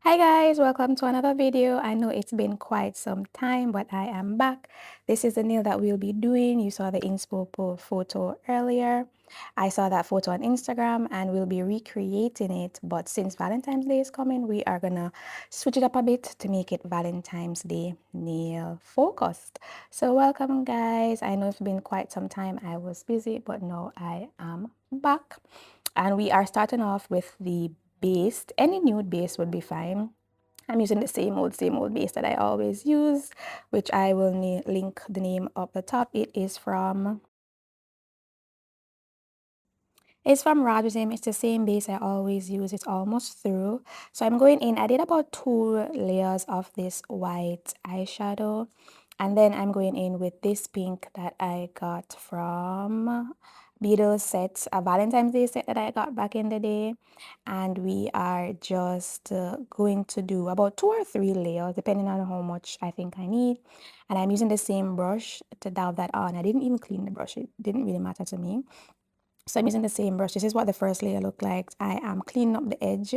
Hi guys, welcome to another video. I know it's been quite some time, but I am back. This is the nail that we'll be doing. You saw the inspo photo earlier. I saw that photo on Instagram and we'll be recreating it. But since Valentine's Day is coming, we are gonna switch it up a bit to make it Valentine's Day nail focused. So welcome guys. I know it's been quite some time. I was busy, but now I am back. And we are starting off with the base. Any nude base would be fine. I'm using the same old base that I always use, which I will link the name up the top. It's from Rajazim. It's the same base I always use. It's almost through. So I'm going in. I did about 2 layers of this white eyeshadow. And then I'm going in with this pink that I got from Beatles set, a Valentine's Day set that I got back in the day. And we are just going to do about 2 or 3 layers, depending on how much I think I need. And I'm using the same brush to dab that on. I didn't even clean the brush. It didn't really matter to me. So I'm using the same brush. This is what the first layer looked like. I am cleaning up the edge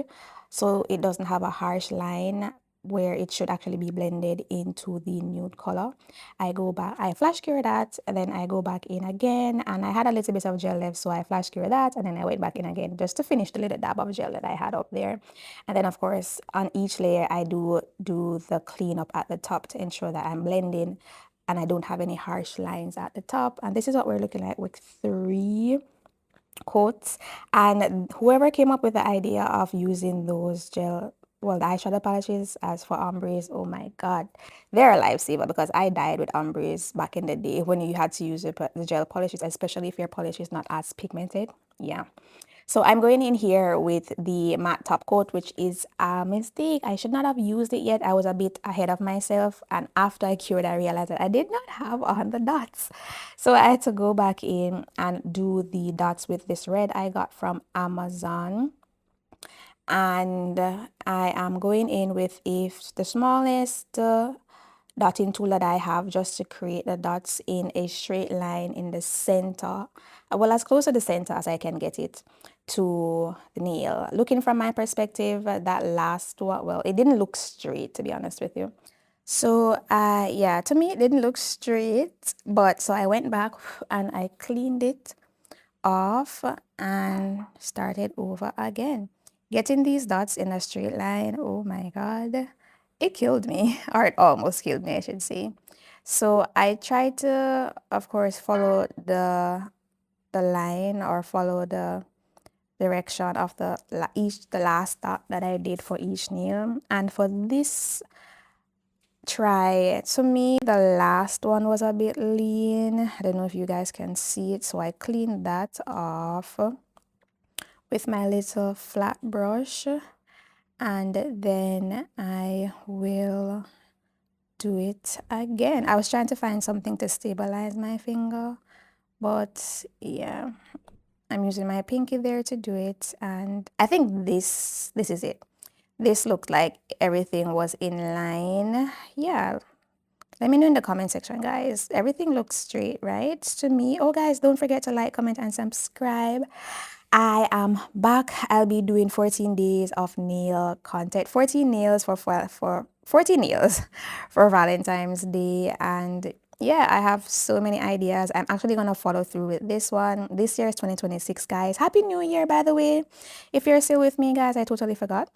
so it doesn't have a harsh line where it should actually be blended into the nude color. I go back, I flash cure that, and then I go back in again, and I had a little bit of gel left, so I flash cure that, and then I went back in again just to finish the little dab of gel that I had up there. And then of course on each layer I do the cleanup at the top to ensure that I'm blending and I don't have any harsh lines at the top. And this is what we're looking like with 3 coats. And whoever came up with the idea of using those the eyeshadow polishes as for ombres, oh my god, they're a lifesaver, because I died with ombres back in the day when you had to use the gel polishes, especially if your polish is not as pigmented. Yeah. So I'm going in here with the matte top coat, which is a mistake. I should not have used it yet. I was a bit ahead of myself. And after I cured, I realized that I did not have on the dots. So I had to go back in and do the dots with this red I got from Amazon. And I am going in with the smallest dotting tool that I have, just to create the dots in a straight line in the center, well, as close to the center as I can get it to the nail. Looking from my perspective, that last one, well, it didn't look straight, to be honest with you. So yeah, to me it didn't look straight, but so I went back and I cleaned it off and started over again. Getting these dots in a straight line, oh my god, it killed me, or it almost killed me, I should say. So I tried to, of course, follow the line, or follow the direction of the last dot that I did for each nail. And for this try, to me the last one was a bit lean. I don't know if you guys can see it, so I cleaned that off with my little flat brush, and then I will do it again. I was trying to find something to stabilize my finger, but yeah, I'm using my pinky there to do it. And I think this is it. This looked like everything was in line. Yeah, let me know in the comment section, guys. Everything looks straight, right? To me. Oh, guys, don't forget to like, comment, and subscribe. I am back. I'll be doing 14 days of nail content. 14 nails for 14 nails for Valentine's Day. And yeah, I have so many ideas. I'm actually going to follow through with this one. This year is 2026, guys. Happy New Year, by the way. If you're still with me, guys, I totally forgot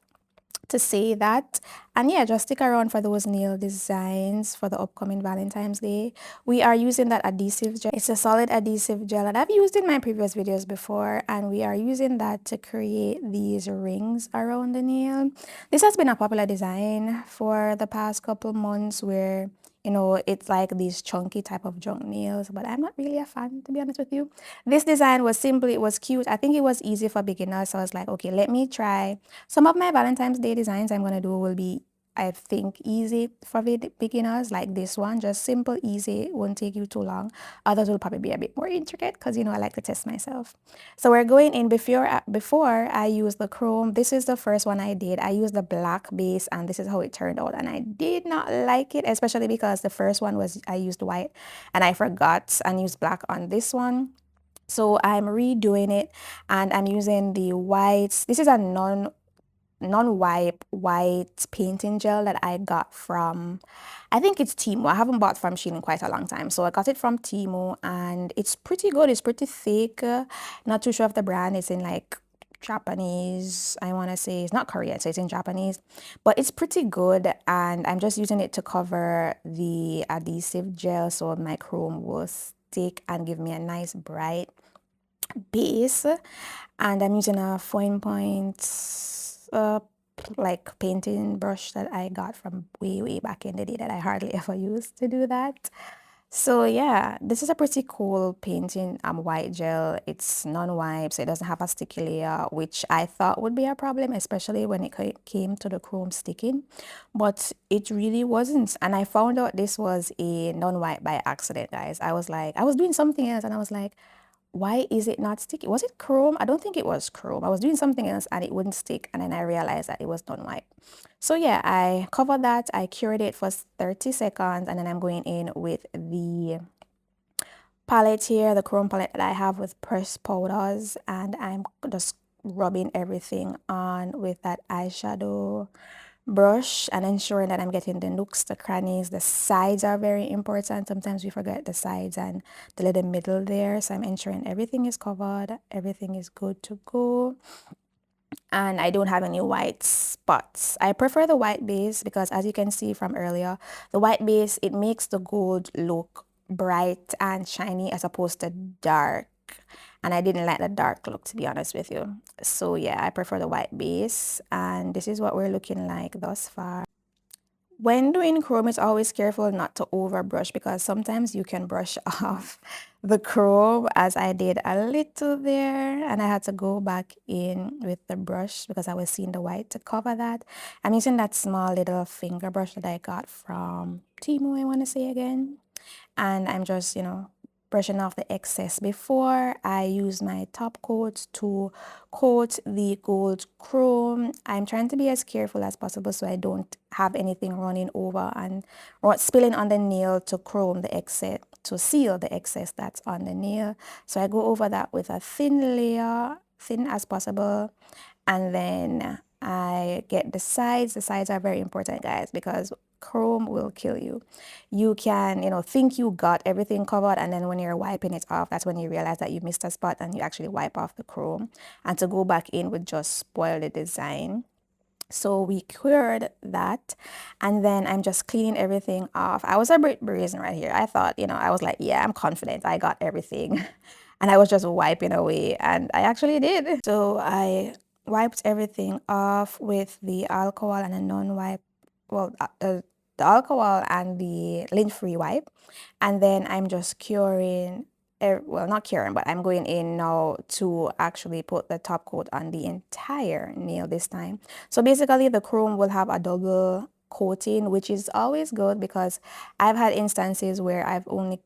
to say that. And yeah, just stick around for those nail designs for the upcoming Valentine's Day. We are using that adhesive gel. It's a solid adhesive gel that I've used in my previous videos before, and we are using that to create these rings around the nail. This has been a popular design for the past couple months, where it's like these chunky type of junk nails, but I'm not really a fan, to be honest with you. This design was simply, it was cute. I think it was easy for beginners, so I was like, okay, let me try. Some of my Valentine's Day designs I'm gonna do will be, I think, easy for beginners, like this one, just simple, easy, won't take you too long. Others will probably be a bit more intricate, because I like to test myself. So we're going in. Before I use the chrome, this is the first one I did. I used the black base, and this is how it turned out, and I did not like it, especially because the first one was, I used white and I forgot and used black on this one. So I'm redoing it, and I'm using the whites. This is a non non-wipe white painting gel that I got from, I think it's Temu. I haven't bought from Shein in quite a long time. So I got it from Temu and it's pretty good. It's pretty thick. Not too sure of the brand. It's in like Japanese, I want to say. It's not Korean, so it's in Japanese. But it's pretty good and I'm just using it to cover the adhesive gel so my chrome will stick and give me a nice bright base. And I'm using a fine point like painting brush that I got from way back in the day that I hardly ever used to do that. So yeah, this is a pretty cool painting white gel. It's non-wipe, so it doesn't have a sticky layer, which I thought would be a problem, especially when it came to the chrome sticking, but it really wasn't. And I found out this was a non-wipe by accident, guys. I was like, I was doing something else and I was like, why is it not sticky? Was it chrome? I don't think it was chrome. I was doing something else and it wouldn't stick. And then I realized that it was non-wipe. So yeah, I covered that. I cured it for 30 seconds. And then I'm going in with the palette here, the chrome palette that I have with pressed powders. And I'm just rubbing everything on with that eyeshadow brush and ensuring that I'm getting the nooks, the crannies. The sides are very important. Sometimes we forget the sides and the little middle there. So I'm ensuring everything is covered, everything is good to go. And I don't have any white spots. I prefer the white base because as you can see from earlier, the white base, it makes the gold look bright and shiny as opposed to dark. And I didn't like the dark look, to be honest with you. So yeah, I prefer the white base. And this is what we're looking like thus far. When doing chrome, it's always careful not to over brush because sometimes you can brush off the chrome, as I did a little there, and I had to go back in with the brush because I was seeing the white to cover that. I'm using that small little finger brush that I got from Temu, I want to say again. And I'm just, brushing off the excess before I use my top coat to coat the gold chrome. I'm trying to be as careful as possible so I don't have anything running over and spilling on the nail to chrome the excess, to seal the excess that's on the nail. So I go over that with a thin layer, thin as possible, and then I get the sides. The sides are very important, guys, because chrome will kill you. You can, think you got everything covered, and then when you're wiping it off, that's when you realize that you missed a spot and you actually wipe off the chrome. And to go back in would just spoil the design. So we cured that, and then I'm just cleaning everything off. I was a bit brazen right here. I thought, I was like, yeah, I'm confident. I got everything. And I was just wiping away, and I actually did. So I wiped everything off with the alcohol and a non-wipe, well, the alcohol and the lint-free wipe. And then I'm just curing, well, not curing, but I'm going in now to actually put the top coat on the entire nail this time. So basically the chrome will have a double coating, which is always good because I've had instances where I've only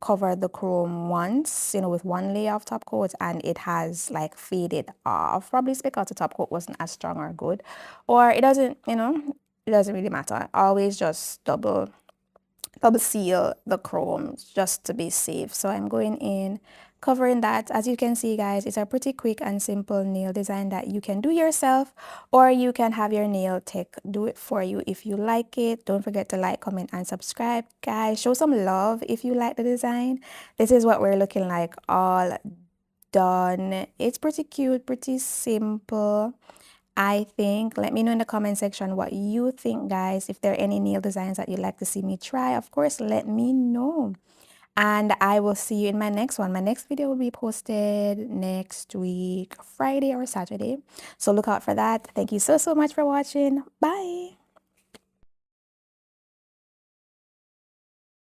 covered the chrome once, with one layer of top coat and it has like faded off. Probably it's because the top coat wasn't as strong or good, or it doesn't, it doesn't really matter. Always just double seal the chrome just to be safe. So I'm going in covering that. As you can see, guys, it's a pretty quick and simple nail design that you can do yourself, or you can have your nail tech do it for you if you like it. Don't forget to like, comment, and subscribe, guys. Show some love if you like the design. This is what we're looking like all done. It's pretty cute, pretty simple, I think. Let me know in the comment section what you think, guys. If there are any nail designs that you'd like to see me try, of course, let me know. And I will see you in my next one. My next video will be posted next week, Friday or Saturday. So look out for that. Thank you so much for watching. Bye.